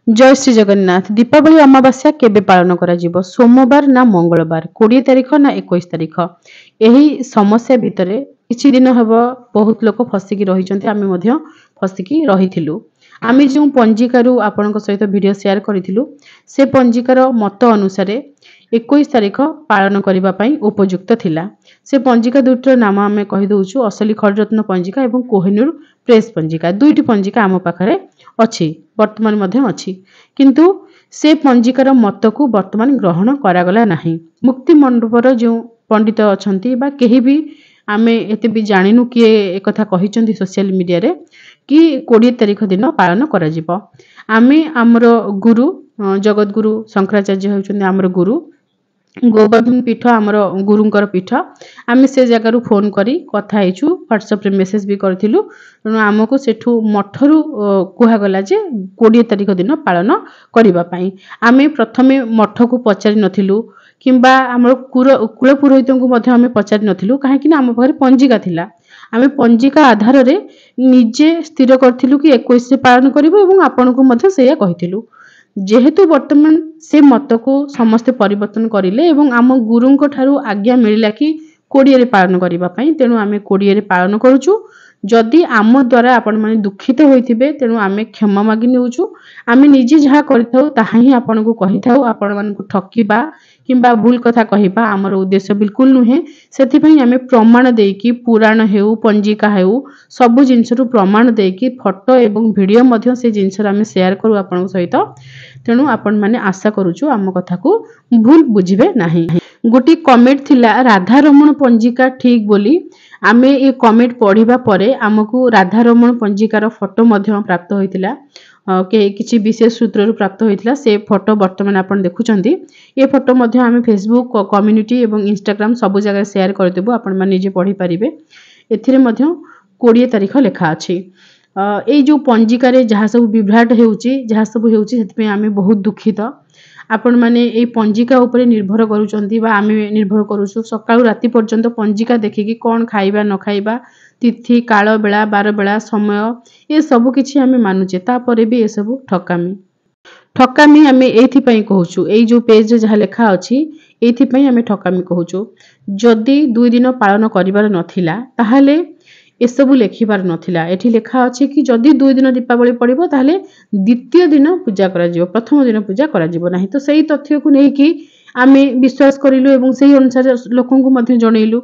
जय श्री जगन्नाथ। दीपावली अमावास्या केबे पालन करा जीवो? सोमवार ना मंगलवार? 20 तारिख ना 21 तारिख? यही समस्या भितरे किछि दिन हबो बहुत लोक फसिकी रहिचंती, आमे मध्य फसिकी रहिथिलु। आमे जो पंजिकारु आपनक सहित वीडियो शेयर करिथिलु, से पंजिकार मत अनुसार 21 तारिख पालन करिबा पई उपयुक्त थिला। से पंजिका दुटर नाम आमे कहि दउछु, असली खड़रत्न पंजिका एवं कोहिनूर प्रेस पंजिका। दुईटी पंजिका आम पाखरे अछि, वर्तमान मध्य अछि, किंतु से पंजिकार मत को वर्तमान ग्रहण करागला नाही। मुक्ति मंडपर जो पंडित अछंती बा केही भी आमे एते भी जानिनु किए एक कथा कहिचंती सोशल मीडिया रे कि 20 तारिख दिन पालन करा जिवो। आमे हमरो गुरु जगत गुरु शंकराचार्य होउचंदी हमरो गुरु, गोवर्धन पीठ आमर गुरुंकर पीठ। आमे से जगारु फोन करी कथा हेचु, व्हाट्सएप रे मेसेज भी करथिलु। तेणु आमको सेठू मठरू कुहा गला जे 20 तारिख दिन पालन करिबा पई। आमे प्रथमे मठ को पचारि नथिलु किंबा हमर कुल पुरोहितंकु मध्ये आमे पचारि नथिलु, काहे कि ना आम पाखरे पंजिका थिला। आमे पंजिका आधार रे निजे स्थिर करथिलु कि 21 रे पालन करिवो एवं आपनको मध्ये सेया कहिथिलु। जेहेतु वर्तमान से मत को समस्त परिवर्तन करिले एवं आम गुरुंक ठारू आज्ञा मिलिला कि 20 रे पालन करिबा पई, तेणु आमे 20 रे पालन करूछु। जदि आम द्वारा आपण माने दुखित होइथिबे तेणु आमे क्षमा मागि नेउछु। आमे निजे जहा करिथाउ ताहा ही आपनको कहिथाउ, आपण मानकु ठकीबा किंबा भूल कथा कहिबा हमर उद्देश्य बिल्कुल नुहे। सेथि पई आमे प्रमाण देकी पुराण हेउ पंजिका हेउ सब जिंसरु प्रमाण देकी फोटो एवं वीडियो मध्ये से जिंसर आमे शेयर करू आपनको सहित। तेणु आपण माने आशा करूछु आम कथा को भूल बुझिबे नाही। गोटी कमेंट थिला राधा रमण पंजिका ठीक बोली। आमे ए कमेंट पढ़िबा परे आमको राधा रमण पंजिकार फोटो मध्ये प्राप्त होइतिला, के किछि विशेष सूत्ररु प्राप्त होइतिला। से फोटो वर्तमान आपण देखुचंती। ए फोटो मध्ये आमे फेसबुक कम्युनिटी एवं इंस्टाग्राम सब जगह शेयर कर देबो, आपण माने जे पढ़ी परिबे। एथिरे मध्ये 20 तारिख लेखा अछि। ए जो पंजिकारे जहा सब विभ्राट हेउची जहा सब हेउची सेति पे आमे बहुत दुखित। आपण माने ए पंजिका ऊपर निर्भर करूचंती बा आमे निर्भर करूछु। सकाळु राति पर्यंत पंजिका देखिकी कोन खाइबा न खाइबा, तिथि काल बेला बार बेला समय ए सब किछि आमे मानुचे, ता परे भी ए सब ठकामी आमे एथि पई कहूछु। ए जो पेज रे जहा लेखा अछि एथि पई आमे ठकामी कहूछु। जदि 2 दिन पालन करिबार नथिला ताहाले ए सब लेखिबार नथिला। एठी लेखा अछि कि जदि 2 दिन दीपावली पड़िबो ताहाले द्वितीय दिन पूजा करा जिवो, प्रथम दिन पूजा करा जिवो नाही। तो सेही तथ्य को नै कि आमे विश्वास करिलु एवं सेही अनुसार लोकन को मध्ये जणैलु,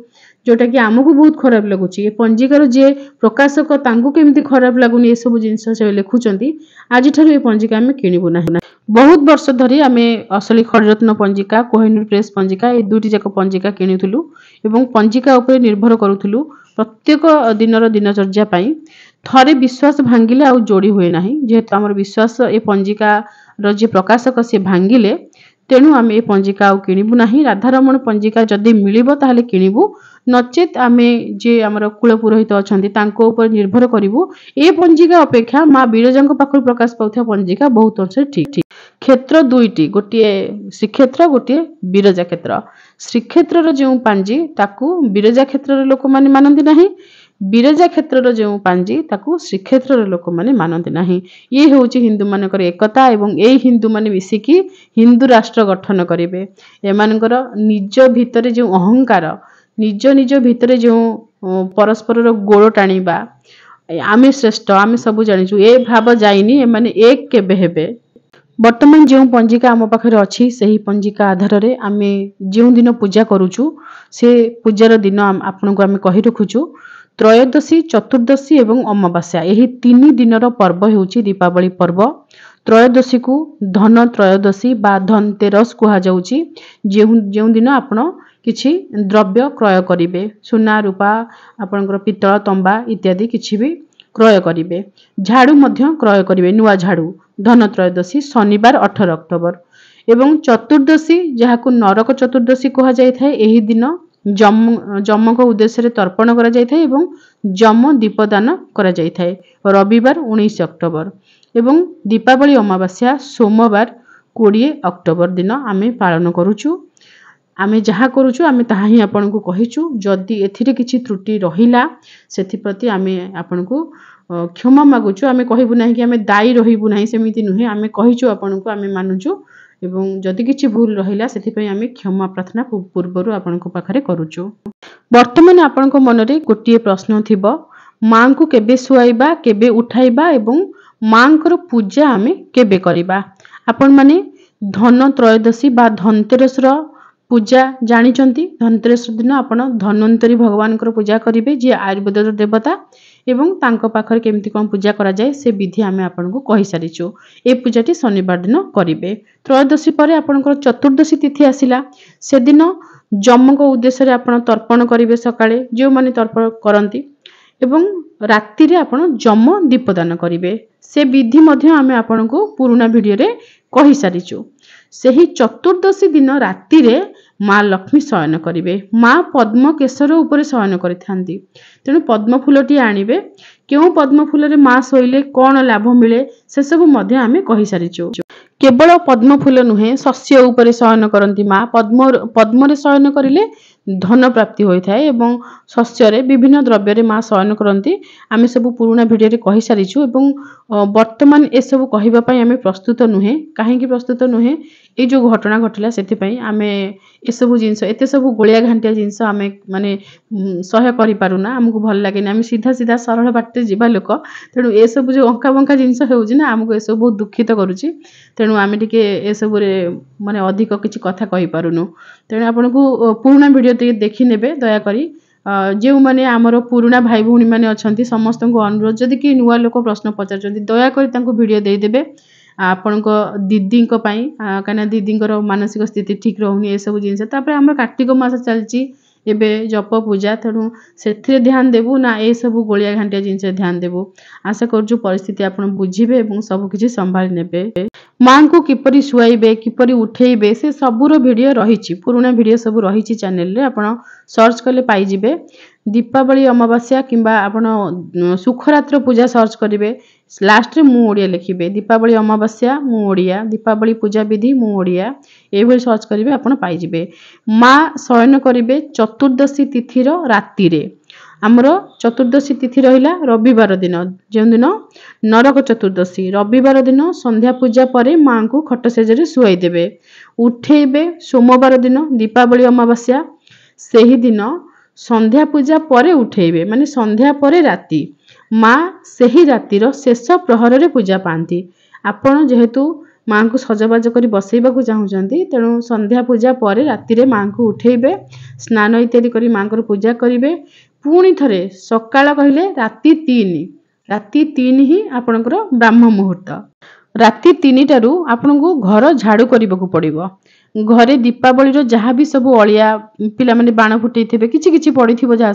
जोटा कि हमकु बहुत खराब लागुची। ए पंजिकार जे प्रकाशक तांकु केमिति खराब लागुनी ए सब जिंस से लेखुचंती। आज ठारु ए पंजिका आमे किनिबु नाही। बहुत वर्ष धरि आमे असली खड़रत्न पंजिका कोहिनूर प्रेस पंजिका ए दुटी जाक पंजिका किनिथुलु एवं पंजिका ऊपर निर्भर करूथुलु प्रत्येक दिनर दिनचर्या पई। थरे विश्वास भांगिले आउ जोड़ी हुए नाही। जेहेतु हमर विश्वास ए पंजिका र जे प्रकाशक से भांगिले, तेणु आमे ए पंजिका आउ किनिबु नाही। राधारमण पंजिका जदि मिलिबो ताहाले किनिबु, नचेत आमे जे हमर कुल पुरोहित अछंती तांको ऊपर निर्भर करिवु। ए पंजिका अपेक्षा मां बिरजांक पाखरु प्रकाश पाउथा पंजिका बहुत अंश ठीक। क्षेत्र दुईटी, गोटिए श्रीक्षेत्र गोटिए बिरजा क्षेत्र। श्रीक्षेत्र रो जे पांजी ताकू बिरजा क्षेत्र रो लोक माने मानंती नाही, बिरजा क्षेत्र रो जे पांजी ताकू श्रीक्षेत्र रो लोक माने मानंती नाही। ये होउची हिंदू मानकर एकता एवं ए हिंदू माने मिसिकी हिंदू राष्ट्र गठन करिवे। एमानकर निज भितरे जे अहंकार, निज भितरे जे परस्पर रो गोड़ टाणीबा, आमे श्रेष्ठ आमे सब जानिछु, ए भाव जाइनी एमाने एक केबे हेबे। वर्तमान जो पंजिका आम पाखरे अछि सही पंजिका आधार रे आमे जो दिन पूजा करूछु से पूजार दिन आपनको आमे कहि रखुछु। त्रयोदशी चतुर्दशी एवं अमावास्या एही 3 दिनर पर्व हेउची दीपावली पर्व। त्रयोदशी को धन त्रयोदशी बा धनतेरस कुहा जाउची। जो दिन आपण किछि द्रव्य क्रय करिवे, सोना रूपा आपनकर पितळ तंबा इत्यादि किछि भी क्रय करिवे। झाड़ू मध्य क्रय करिवे, नुआ झाड़ू। धन त्रयोदशी शनिवार 18 अक्टोबर एवं चतुर्दशी जहाकु नरक चतुर्दशी कहा जाय थाए। एही दिन जम को उद्देश्य रे तर्पण करा जाय थाए एवं जम दीपदान करा जाय थाए। रविवार 19 अक्टोबर एवं दीपावली अमावास्या सोमवार 20 अक्टोबर दिन आमे पालन करूछु। आमे जहा करूछु आमे ताहा ही आपनको कहिछु। जदि एथिरे किछि त्रुटि रहिला सेथि प्रति आमे आपनको क्षमा मागुचु आमे कहबु नाही कि आमे दायी रहिबु नाही सेमिति नुहे आमे कहिचु आपनकु आमे मानुचु एवं जदि किछि भूल रहिला सेति पई आमे क्षमा प्रार्थना पूर्वरु आपनकु पाखरे करूचु। वर्तमान आपनको मनरे गोटिए प्रश्न थिबो मांकु केबे सुआइबा केबे उठाइबा एवं मांकर पूजा आमे केबे करिबा। आपण माने धन त्रयोदशी बा धनतेरस रो पूजा जानिचंती। धनतेरस दिन आपण धन्वंतरी भगवान पूजा करिवे जे आयुर्वेद देवता एवं तांको पाखर केमती कोन पूजा करा जाय से विधि आमे आपनको कहि सारिचो। ए पूजाटी शनिवार दिन करिवे। त्रयोदशी परे आपनकर चतुर्दशी तिथि आसिला से दिन जमको उद्देश्य रे आपण तर्पण करिवे सकाळे जे माने तर्पण करंती एवं रात्रि रे आपण जम दीपदान करिवे से विधि मध्य आमे आपनको पुराना वीडियो रे कहि सारिचो। सेही चतुर्दशी दिन रात्रि रे माँ लक्ष्मी शयन करिवे। माँ पद्म केशर उपरे शयन करिथांती तेणु पद्म फूलटी आनिबे केउ पद्म फूल रे माँ सोइले कोन लाभ मिले से सब मध्य आमे कहि सारिचो। केवल पद्म फूल नुहे शस्य उपरे शयन करंती माँ पद्म रे शयन करिले धन प्राप्ति होई थाए एवं शस्य रे विभिन्न द्रव्य रे माँ शयन करंती आमे सब पुराना वीडियो रे कहि सारिचु एवं वर्तमान ए सब कहिबा पई आमे प्रस्तुत नुहे काहे कि प्रस्तुत नुहे ए जो घटना घटिला सेति पई आमे ए सब जिंस एते सब गोलिया घांटिया जिंस आमे माने सह्य करि पारुना हमकु भल लागे आमे सीधा सीधा सरल बाटे जिबा लोक तेणु ए सब जो अंका बंका जिंस हेउजी ना हमकु ए सब बहुत दुखित करूची तेणु आमे टिके ए सब रे माने अधिक किछि कथा कहि पारुनु तेणु आपनको पुराना वीडियो टिके देखि नेबे दया करी जो माने आमर पुराना भाई भौणी माने अछंती समस्त को अनुरोध जदि कि नुवा लोक प्रश्न पचारचंती दया करी तांको वीडियो देई देबे आपनको दीदी को पई काना दीदी मानसिक स्थिति ठीक रहउनी ए सब जिंस तापर हमर कार्तिक मास चलची एबे जप पूजा तेणु से ध्यान देबू ना ए सब गोलिया घांटिया जिनसे ध्यान देबू। आशा करूछु परिस्थिति आपण बुझिबे एवं सब किछि संभाल नेबे। मां को किपरि सुआइबे किपरि उठेइबे से सबुरो वीडियो रहिछि पुराना वीडियो सब रहिछि चैनल रे आपण सर्च करले पाई जिबे। दीपावली अमावास्या किंबा आपण सुखरात्र पूजा सर्च करिवे लास्ट रे मु ओडिया लिखिबे दीपावली अमावास्या मु ओडिया दीपावली पूजा विधि मु ओडिया एभଳି सर्च करिवे आपण पाई जिबे। मां शयन करिवे चतुर्दशी तिथि रो राति रे आमर चतुर्दशी तिथि रहिला रविवार दिन जे दिन नरक चतुर्दशी रविवार दिन संध्या पूजा परे मां को खट सेजरे सुआई देबे उठेइबे। सोमवार दिन दीपावली अमावास्या सेही दिन संध्या पूजा परे उठेइबे माने संध्या परे राति माँ सेही रातिर शेष प्रहर रे पूजा पाती। आपण जेहेतु माँ को सजबाज करी बसैबा को चाहूचंती तेणु संध्या पूजा परे राति रे माँ को उठेइबे स्नान इत्यादि करी माँ को पूजा करिवे। पुणी थरे सकाळ कहिले राति 3 ही आपणकर ब्राह्म मुहूर्त राति 3 टारू आपनको घर झाड़ू करबाकू पड़िबो। घरे दीपावली रो जहाँ भी सब अलिया पिला माने बाण फुटै थिबे किछि किछि पड़ी थिबो जहाँ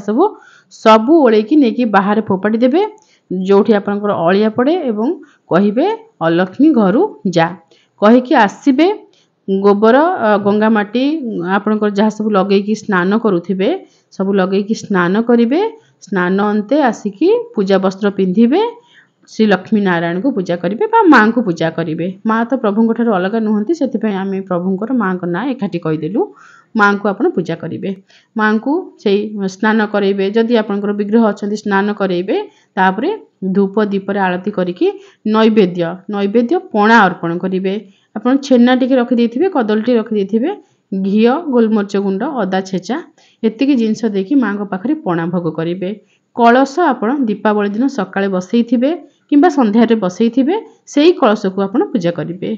सब ओळे की नेकी बाहर फोपाड़ी देबे जोठी आपनकर अलिया पड़े एवं कहिबे अलक्ष्मी घरु जा कहि कि आसीबे गोबर गंगा माटी आपनकर जहाँ सब लगै कि स्नान करूथिबे सब लगै कि स्नान करिवे। स्नान अंते आसिकी पूजा वस्त्र पिंधिबे श्री लक्ष्मी नारायण को पूजा करिवे बा मां को पूजा करिवे। मां तो प्रभु ठार अलग नुहंती सेति पई आमे प्रभुंकर मां को ना एकाठी कहि देलु मां को आपण पूजा करिवे। मां को सेई स्नान करैबे जदि आपनकर विग्रह अछंती स्नान करैबे तापरे धूप दीप रे आरती करिकी नैवेद्य पणा अर्पण करिवे। आपण छेना टिके रखि देथिबे कदलटी रखि देथिबे घियो गोलमरच गुंड अदा छेचा एतिकी जिंस देखि मां को पाखरे पणा भोग करिवे। कलश आपण दीपावली दिन सकाळे बसैथिबे किंबा संध्या रे बसैथिबे सेही कलश को आपण पूजा करिवे।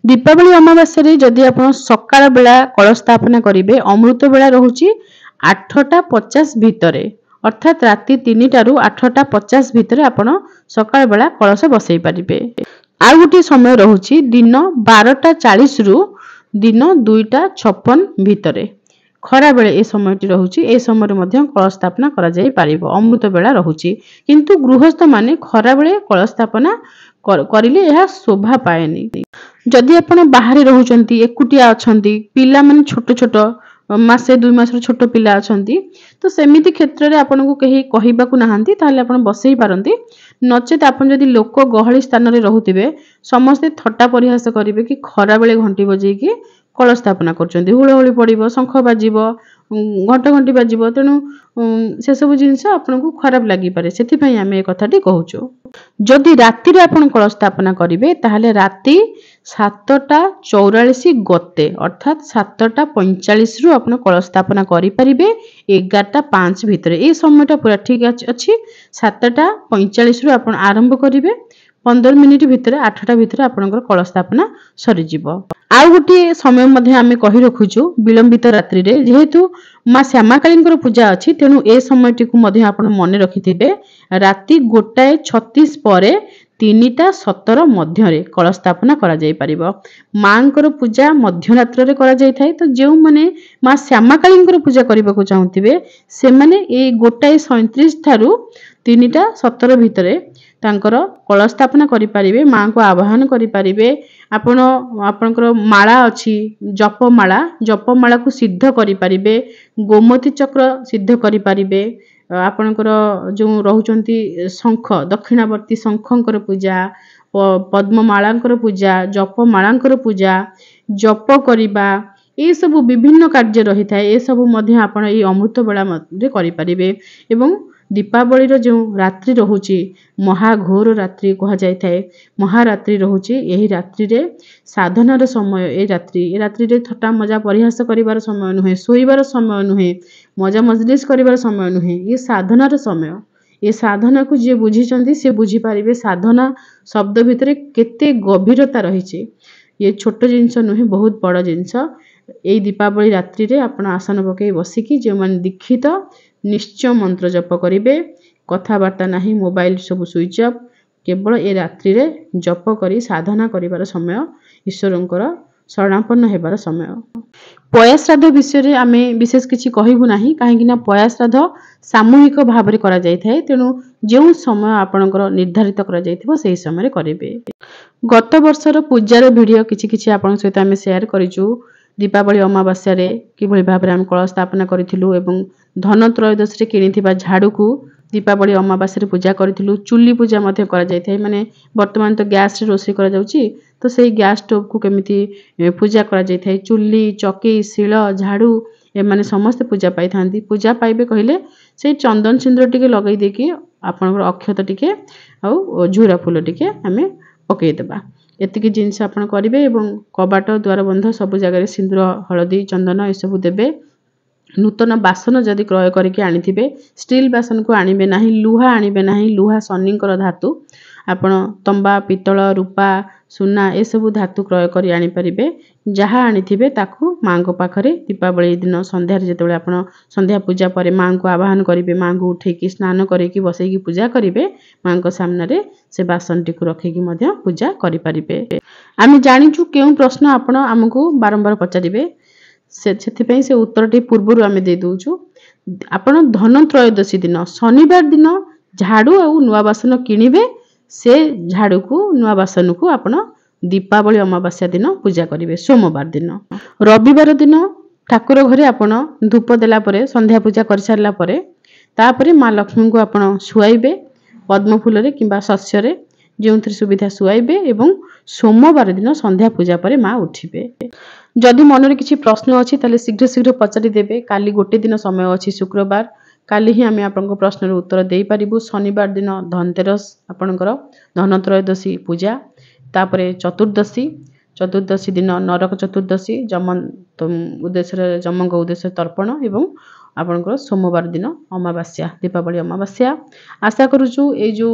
दीपावली अमावास्या रे जदि आपण सकाळ बेला कलश स्थापना करिवे अमृत बेला रहुची 8:50 भितरे अर्थात राति 3 टारू 8:50 भितरे आपण सकाळ बेला कलश बसै परिबे। आ गुटी समय रहुची दिन 12:40 रु दिन 2:56 भितरे खरा बेले ए समयटी रहुची ए समय मध्य कलश स्थापना करा जाई पारिबो अमृत बेला रहुची किंतु गृहस्थ माने खरा बेले कलश स्थापना करिले यह शोभा पाएनी। जदि आपण बाहर रहुचंती एकुटिया अछंती पिला माने छोट छोट मासे 2 मासर छोट पिला अछंती तो सेमिति क्षेत्र रे आपण को कही कहिबाकू नाहंती ताले आपण बसई पारंती नचेत आपण जदि लोक गहली स्थान रे रहुतिबे समस्त थट्टा परिहास करिवे कि खरा बेले घंटी बजै कि कलश स्थापना करचंती हुळहुळी पड़िबो शंख बाजिबो घंटा घंटी बाजिब तेणु से सब जिनिस आपको खराब लगिपारे से आम ए कथाटी कहूँ। जदि राति आपण कलश स्थापना करेंगे ताहले राति 7:44 गते अर्थात 7:45 रु आप कलश स्थापना करेंगे 11:05 भितर ये समयटा पूरा ठीक अच्छी 7:45 रु आप आरंभ करेंगे 15 मिनिट भितर 8टा भितर आपनकर कलश स्थापना सरीजिव। आउ गोटे समय मध्ये आमे कहि रखुछु विलंबित रात्रि रे जेहेतु माँ श्यामाकालींकर पूजा अच्छी तेणु ए समयटी को मध्ये आपण मने रखिथिबे राति 1:36 परे 3:17 मध्य कलश स्थापना करा जाई परिबो। मांकर पूजा मध्यरात्र रे करा जाई थाए तो जेउ माने माँ श्यामाकालींकर पूजा करबा को चाहुथिबे से माने ए 1:37 थारु 3:17 भितरे तांकर कलश स्थापना करि परिबे मां को आवाहन करि परिबे। आपण आपनकर माला अछि जपमाला को सिद्ध करि परिबे गोमती चक्र सिद्ध करि परिबे आपनकर जो रहुचंती शंख दक्षिणावर्ती शंखंकर पूजा पद्ममालांकर पूजा जपमालांकर पूजा जप करिबा ये सब विभिन्न कार्य रही था ये सब मध्य आपण ए अमृत बेला मध्ये करि परिबे। एवं दीपावली जो रात्रि रोचे महाघोर रात्रि कह जाए महारात्रि रोचे यही रात्रि रे साधनार समय ए रात्रि रे थट्टा मजा परिहास करिवार समय नुहे सोइबार समय नुहे मजा मजलिस करिवार समय नुहे ये साधनार समय। ये साधना को जे बुझी से बुझी पारिबे साधना शब्द भितर केते गभीरता रही ये छोट जिनस नुहे बहुत बड़ जिनस। यही दीपावली रात्रि रे आपण आसन पकई बसिकी जो मान दीक्षित निश्चय मंत्र जप करेंगे कथबार्ता नहीं मोबाइल सब स्विच ऑफ केवल ए रात्रि रे जप करी साधना करिवार समय ईश्वरंकर शरणापन्न हेबार समय। पया श्राद्ध विषय आमे विशेष किछि कहिबु नाही काहेकि पया श्राद्ध सामूहिक भाव में करा जाय थाए तेणु जो समय आपणकर निर्धारित करा जायथिबो सेही समय करेंगे। गत वर्षर पूजार वीडियो किछि किछि आपन सहित आमे शेयर करिछु दीपावली अमावास्या रे किभଳି भाबरे हम कलश स्थापना करिथिलु एवं धन त्रयोदशी रे किनिथिबा झाड़ू को दीपावली अमावास्या रे पूजा करिथिलु। चुल्ली पूजा मध्य करा जाय थाए माने वर्तमान तो गैस रे रोषे करा जाउची तो सेही गैस स्टोव को केमिति पूजा करा जाय थाए चुल्ली चकी शिल झाड़ू ए माने समस्त पूजा पाई थांती पूजा पाइबे कहिले से चंदन सिंदूर टिके लगै देकी आपनकर अक्षत टिके आ झुरा फूल टिके हमें पकई देबा एतिकी जिनस आपण करेंगे एवं कबाट द्वार बंध सब जगह सिंदूर हलदी चंदन ये सब देबे। नूतन बासन जदि क्रय करके आनिथिबे स्टील बासन को आनिबे नाही लुहा आनिबे नाही लुहा शनिंकर धातु आपण तंबा पितल रूपा सुना ए सब धातु क्रय करी आनी परिबे जहाँ आनिथिबे ताकू मां को पाखरे दीपावली दिन संध्या जेतेबेले आपण संध्या पूजा पर मां को आवाहन करिवे मां को उठेकी स्नान करेकी बसैकी पूजा करिवे मां को सामने रे से बासन टी को रखिकी मध्य पूजा करि परिबे। आमी जानिचु केउ प्रश्न आपण हमकु बारंबार पचारिबे से से उत्तर टी पूर्व आमे दे दोछु। आपण धन त्रयोदशी दिन शनिवार दिन झाड़ू और नुआ बासन किनिबे से झाड़ू को नुआ बासन को आपण दीपावली अमावास्या दिन पूजा करेंगे। सोमवार दिन रविवार दिन ठाकुर घरे आपण धूप देला परे संध्या पूजा कर सारला परे तापरे माँ लक्ष्मी को आपण शुआइबे पद्म फूल रे किंबा शस्य रे जोंथि सुविधा शुआइबे एवं सोमवार दिन संध्या पूजा परे माँ उठिबे। जदि मनरे किछि प्रश्न अछि ताले शीघ्र शीघ्र पचारि देबे काली गोटे दिन समय अछि शुक्रवार काली ही आमे आपनको प्रश्नर उत्तर देई पारिबु। शनिवार दिन धनतेरस आपणकर धन त्रयोदशी पूजा तापरे चतुर्दशी दिन नरक चतुर्दशी जमन उद्देश्य जमंग उद्देश्य तर्पण एवं आपणकर सोमवार दिन अमावास्या दीपावली अमावास्या। आशा करूछु ए जो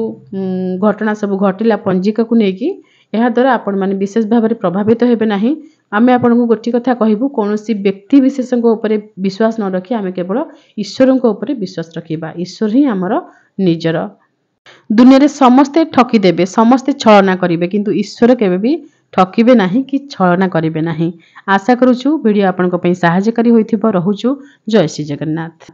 घटना सब घटिला पंजिका को नेकी यह द्वारा आपण माने विशेष भाव में प्रभावित हेबे नाही। आमे आपनको गोटी कथा कहिबु कोनोसी व्यक्ति विशेषଙ୍କ ऊपर विश्वास न रखी आमे केवल ईश्वरଙ୍କ ऊपर विश्वास रखिबा ईश्वर ही हमर निजर। दुनिया रे समस्ते ठकी देबे समस्ते छलना करिवे किंतु ईश्वर केबे भी ठकिबे नाही कि छलना करिवे नाही। आशा करूछु वीडियो आपनको पई सहायकारी होइथिबो। रहुछु जय श्री जगन्नाथ।